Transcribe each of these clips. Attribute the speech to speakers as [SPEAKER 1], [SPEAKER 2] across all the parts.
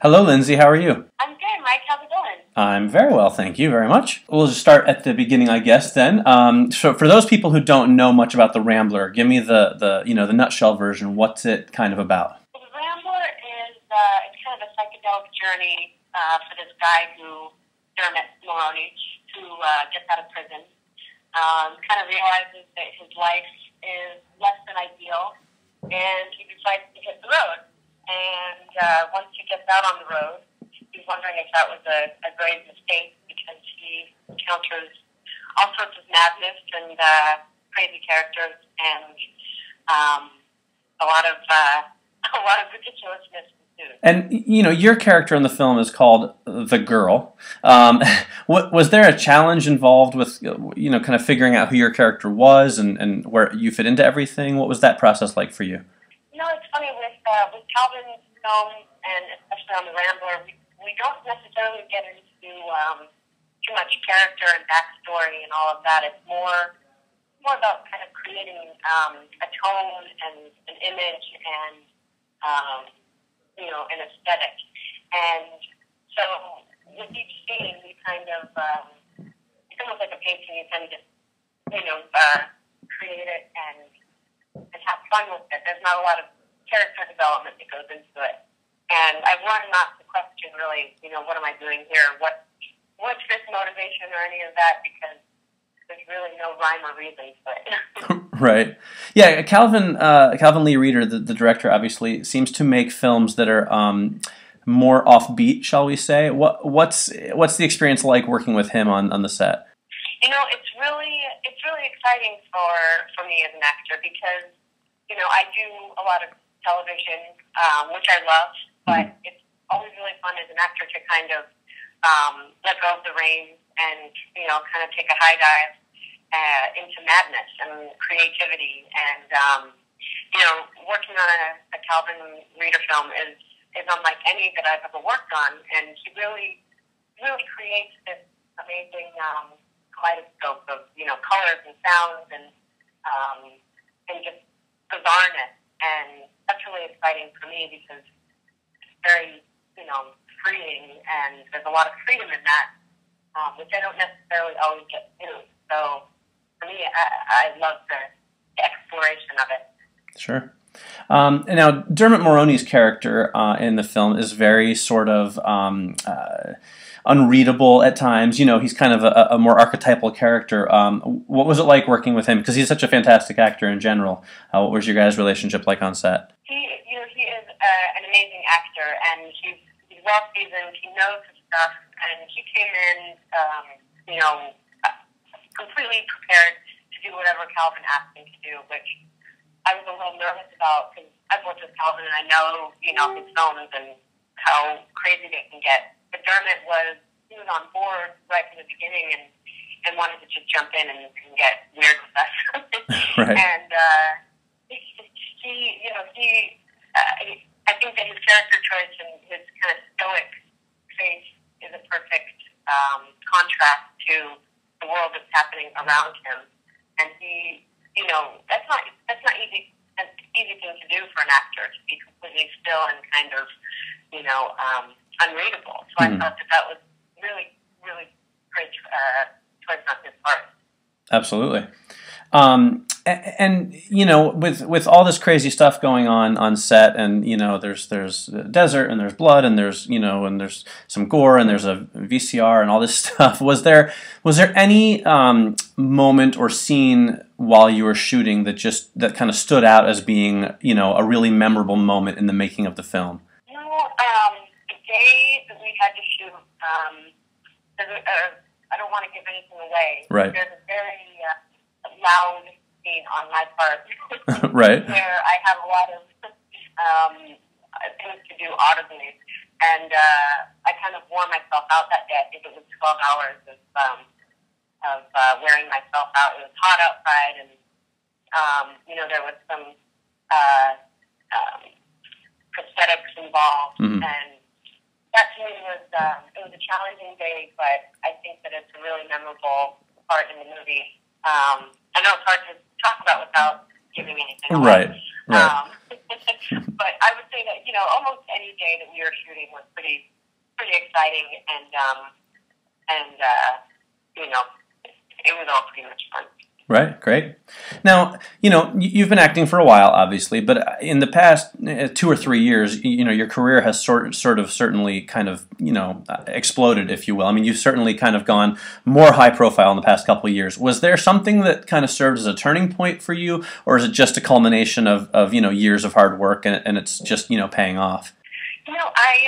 [SPEAKER 1] Hello, Lindsay. How are you?
[SPEAKER 2] I'm good, Mike. How's it going?
[SPEAKER 1] I'm very well, thank you very much. We'll just start at the beginning, I guess. Then, so for those people who don't know much about the Rambler, give me the nutshell version. What's it kind of about?
[SPEAKER 2] The Rambler is it's kind of a psychedelic journey for this guy Dermot Mulroney, who gets out of prison. Kind of realizes that his life is less than ideal, and he decides to hit the road. And once he gets out on the road, he's wondering if that was a grave mistake, because he encounters all sorts of madness and crazy characters and a lot of ridiculousness ensues.
[SPEAKER 1] And your character in the film is called the Girl. Was there a challenge involved with kind of figuring out who your character was and where you fit into everything? What was that process like for you?
[SPEAKER 2] It's funny with Calvin's film, and especially on the Rambler, we don't necessarily get into too much character and backstory and all of that. It's more about kind of creating a tone and an image and an aesthetic. And so with each scene, we kind of it's almost like a painting. You kind of just create it and have fun with it. There's not a lot of character development that goes into it. And I've learned not to question really, what am I doing here? What's this motivation or any of that? Because there's really no rhyme or reason to it.
[SPEAKER 1] Right. Yeah, Calvin Lee Reeder, the director, obviously seems to make films that are more offbeat, shall we say. What's the experience like working with him on the set?
[SPEAKER 2] It's really exciting for me as an actor, because I do a lot of television, which I love, but it's always really fun as an actor to kind of let go of the reins and kind of take a high dive into madness and creativity. And working on a Calvin Reeder film is unlike any that I've ever worked on, and he really creates this amazing kaleidoscope of colors and sounds and just bizarreness. And that's really exciting for me, because it's very, freeing, and there's a lot of freedom in that, which I don't necessarily always get to. So for me, I love the exploration of it.
[SPEAKER 1] Sure. And now, Dermot Mulroney's character in the film is very sort of unreadable at times. He's kind of a more archetypal character. What was it like working with him? Because he's such a fantastic actor in general. What was your guys' relationship like on set?
[SPEAKER 2] He is an amazing actor, and he's well seasoned. He knows his stuff, and he came in, completely prepared to do whatever Calvin asked him to do, which I was a little nervous about, because I've worked with Calvin and I know, his films and how crazy they can get. But Dermot was on board right from the beginning and wanted to just jump in and get weird with us.
[SPEAKER 1] Right.
[SPEAKER 2] And I think that his character choice and his kind of stoic face is a perfect contrast to the world that's happening around him. And that's not easy thing to do for an actor, to be completely still and kind of unreadable. So I thought that was really, really great choice on his part.
[SPEAKER 1] Absolutely. And with all this crazy stuff going on set, and there's desert, and there's blood, and there's and there's some gore, and there's a VCR and all this stuff. Was there any moment or scene while you were shooting that kind of stood out as being a really memorable moment in the making of the film?
[SPEAKER 2] The day that we had to shoot, I don't want to give anything away.
[SPEAKER 1] Right.
[SPEAKER 2] There's a very loud scene on my part.
[SPEAKER 1] Right.
[SPEAKER 2] Where I have a lot of things to do audibly, and I kind of wore myself out that day. I think it was 12 hours of wearing myself out. It was hot outside, and there was some prosthetics involved, and that to me was it was a challenging day, but I think that it's a really memorable part in the movie. I know it's hard to talk about without giving anything away.
[SPEAKER 1] Right.
[SPEAKER 2] But I would say that, you know, almost any day that we were shooting was pretty exciting, and you know, it was all pretty much fun.
[SPEAKER 1] Right, great. Now, you know, you've been acting for a while, obviously, but in the past 2 or 3 years, you know, your career has sort of certainly kind of, you know, exploded, if you will. I mean, you've certainly kind of gone more high profile in the past couple of years. Was there something that kind of served as a turning point for you, or is it just a culmination of you know, years of hard work and it's just, you know, paying off?
[SPEAKER 2] You know, I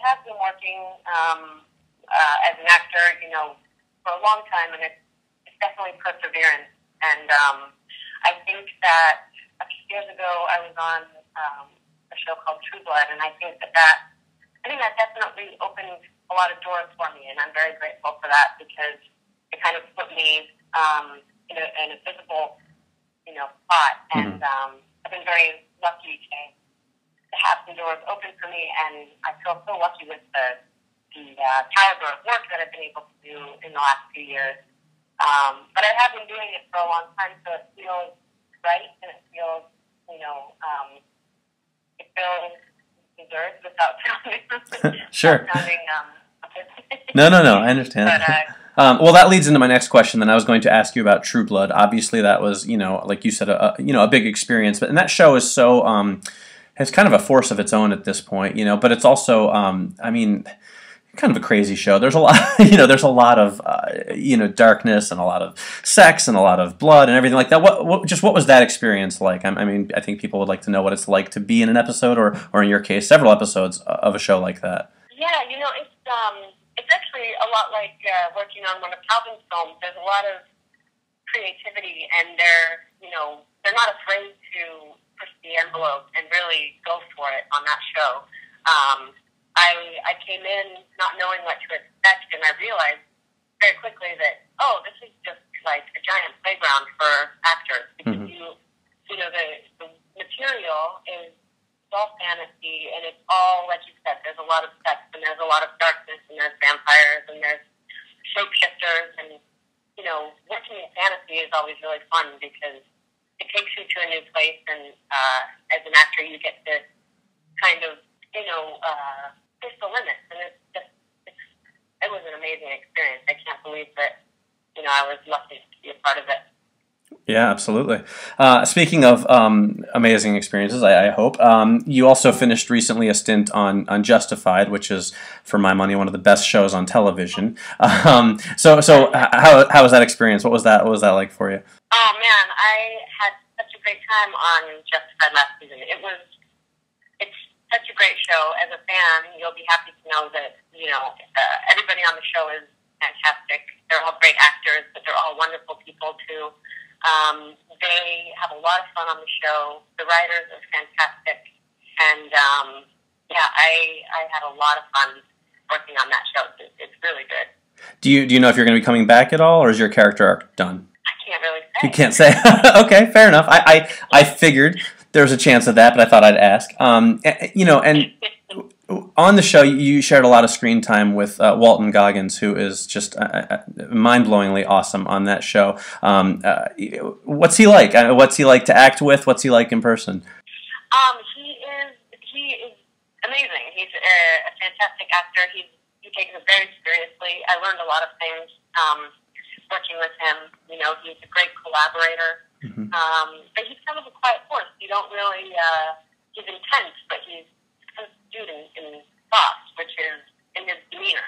[SPEAKER 2] have been working as an actor, you know, for a long time, and it's definitely perseverance. And I think that a few years ago I was on a show called True Blood, and I think that definitely opened a lot of doors for me, and I'm very grateful for that, because it kind of put me in a visible, you know, spot. And I've been very lucky to have some doors open for me, and I feel so lucky with the caliber of work that I've been able to do in the last few years. But I have been doing it for a long time, so it feels right, and it feels, you know, it feels deserved without sounding,
[SPEAKER 1] Sure.
[SPEAKER 2] No,
[SPEAKER 1] I understand. But, well, that leads into my next question. Then I was going to ask you about True Blood. Obviously, that was, you know, like you said, a big experience. But and that show is so has kind of a force of its own at this point, you know. But it's also, I mean, kind of a crazy show. There's a lot, you know, there's a lot of, you know, darkness and a lot of sex and a lot of blood and everything like that. What was that experience like? I mean, I think people would like to know what it's like to be in an episode, or in your case, several episodes of a show like that.
[SPEAKER 2] Yeah, you know, it's actually a lot like working on one of Calvin's films. There's a lot of creativity, and they're not afraid to push the envelope and really go for it on that show. I came in not knowing what to expect, and I realized very quickly that, oh, this is just like a giant playground for actors, because you know, the material is all fantasy, and it's all, like you said, there's a lot of sex, and there's a lot of darkness, and there's vampires, and there's shapeshifters, and, you know, working in fantasy is always really fun, because it takes you to a new place, and as an actor, you get to kind of, you know, push the limits, and it was an amazing experience. I can't believe that, you know, I was lucky to be a part of it.
[SPEAKER 1] Yeah, absolutely. Speaking of amazing experiences, I hope, you also finished recently a stint on Justified, which is, for my money, one of the best shows on television. So how was that experience? What was that like for you?
[SPEAKER 2] Oh man, I had such a great time on Justified last season. It's such a great show. As a fan, you'll be happy to know that, you know, everybody on the show is fantastic. They're all great actors, but they're all wonderful people too. They have a lot of fun on the show. The writers are fantastic, and yeah, I had a lot of fun working on that show. It's really good.
[SPEAKER 1] Do you know if you're going to be coming back at all, or is your character arc done?
[SPEAKER 2] I can't really say.
[SPEAKER 1] You can't say. Okay, fair enough. I figured there was a chance of that, but I thought I'd ask. You know, and on the show, you shared a lot of screen time with Walton Goggins, who is just mind-blowingly awesome on that show. What's he like? What's he like to act with? What's he like in person?
[SPEAKER 2] He is amazing. He's a fantastic actor. He takes it very seriously. I learned a lot of things working with him. You know, he's a great collaborator. But he's kind of a quiet force. You don't really, he's intense, but he's kind of student and soft, which is in his demeanor,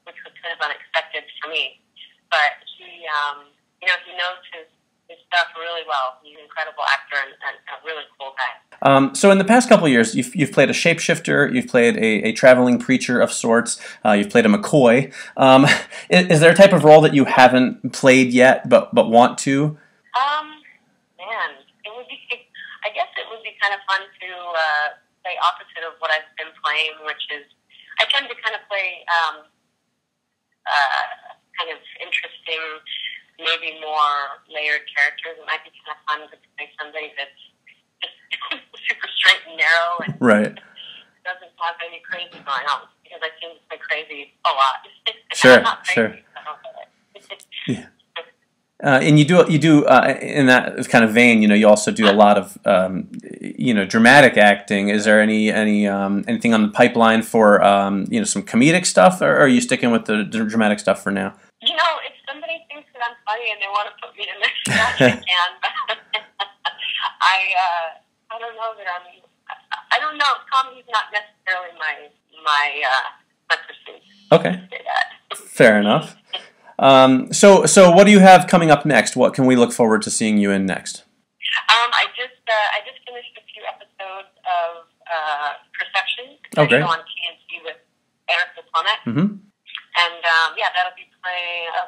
[SPEAKER 2] which was kind of unexpected for me. But he, you know, he knows his stuff really well. He's an incredible actor and a really cool guy.
[SPEAKER 1] So in the past couple of years, you've played a shapeshifter, you've played a traveling preacher of sorts, you've played a McCoy. Is there a type of role that you haven't played yet but want to?
[SPEAKER 2] Man, I guess it would be kind of fun to play opposite of what I've been playing, which is, I tend to kind of play kind of interesting, maybe more layered characters. It might be kind of fun to play somebody that's just super straight and narrow and doesn't have any crazy going on, because I seem to play crazy a lot.
[SPEAKER 1] Sure,
[SPEAKER 2] I'm not crazy, so.
[SPEAKER 1] Yeah. And you do in that kind of vein, you know, you also do a lot of dramatic acting. Is there anything on the pipeline for some comedic stuff, or are you sticking with the dramatic stuff for now?
[SPEAKER 2] If somebody thinks that I'm funny and they want to put me in their stuff, they can. I don't know that I don't know. Comedy's not necessarily my pursuit.
[SPEAKER 1] Okay. Fair enough. So what do you have coming up next? What can we look forward to seeing you in next?
[SPEAKER 2] I just finished a few episodes of Perception.
[SPEAKER 1] Okay.
[SPEAKER 2] On TNT with Eric the Plummet.
[SPEAKER 1] Mm-hmm.
[SPEAKER 2] And that'll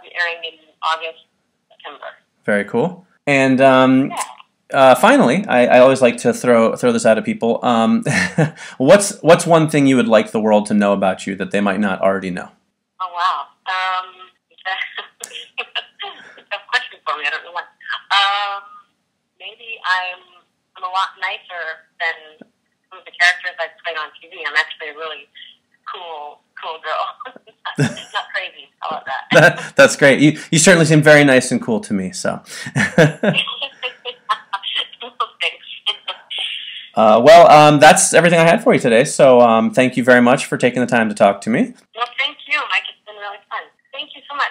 [SPEAKER 2] be airing in August, September.
[SPEAKER 1] Very cool. And finally, I always like to throw this out at people. What's one thing you would like the world to know about you that they might not already know?
[SPEAKER 2] Oh wow, it's a tough question for me. I don't know what. Maybe I'm a lot nicer than some of the characters I've played on TV. I'm actually a really cool girl. Not crazy. How about that?
[SPEAKER 1] That's great. You certainly seem very nice and cool to me. So. That's everything I had for you today. So thank you very much for taking the time to talk to me.
[SPEAKER 2] Well, thank you, Mike. It's been really fun. Thank you so much.